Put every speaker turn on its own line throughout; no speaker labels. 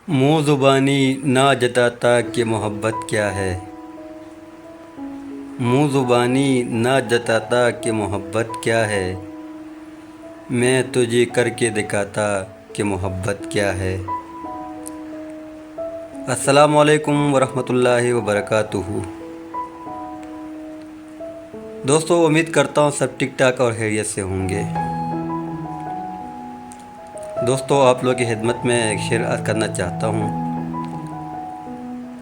منہ زبانی نہ جتاتا کہ محبت کیا ہے۔ منہ زبانی نہ جتاتا کہ محبت کیا ہے، میں تجھے کر کے دکھاتا کہ محبت کیا ہے۔ السلام علیکم ورحمۃ اللہ وبرکاتہ۔ دوستو، امید کرتا ہوں سب ٹک ٹاک اور خیریت سے ہوں گے۔ دوستو، آپ لوگوں کی خدمت میں ایک شعر عرض کرنا چاہتا ہوں،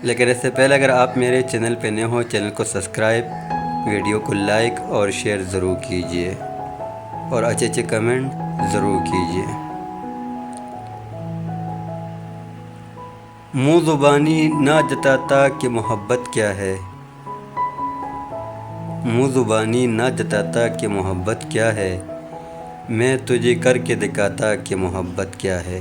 لیکن اس سے پہلے اگر آپ میرے چینل پہ نئے ہوں، چینل کو سبسکرائب، ویڈیو کو لائک اور شیئر ضرور کیجئے اور اچھے اچھے کمنٹ ضرور کیجئے۔ منہ زبانی نہ جتاتا کہ محبت کیا ہے، منہ زبانی نہ جتاتا کہ محبت کیا ہے، میں تجھے کر کے دکھاتا کہ محبت کیا ہے۔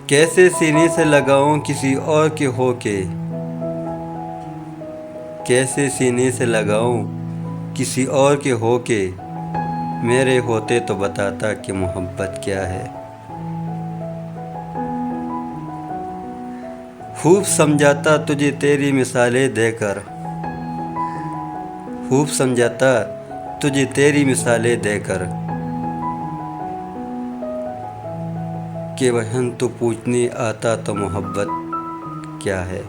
کیسے سینے سے لگاؤں کسی اور کے ہو کے، کیسے سینے سے لگاؤں کسی اور کے ہو کے، میرے ہوتے تو بتاتا کہ محبت کیا ہے۔ خوب سمجھاتا تجھے تیری مثالیں دے کر، خوب سمجھاتا تجھے تیری مثالیں دے کر، کہ وہن تو پوچھنے آتا تو محبت کیا ہے۔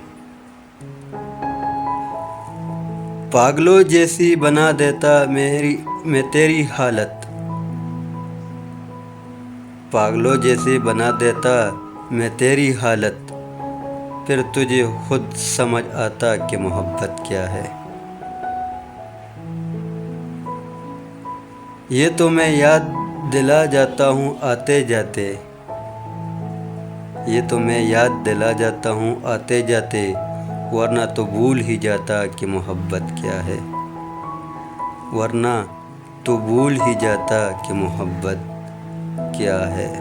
پاگلوں جیسی بنا دیتا میں تیری حالت، پاگلوں جیسی بنا دیتا میں تیری حالت، پھر تجھے خود سمجھ آتا کہ محبت کیا ہے۔ یہ تو میں یاد دلا جاتا ہوں آتے جاتے، یہ تو میں یاد دلا جاتا ہوں آتے جاتے، ورنہ تو بھول ہی جاتا کہ محبت کیا ہے، ورنہ تو بھول ہی جاتا کہ محبت کیا ہے۔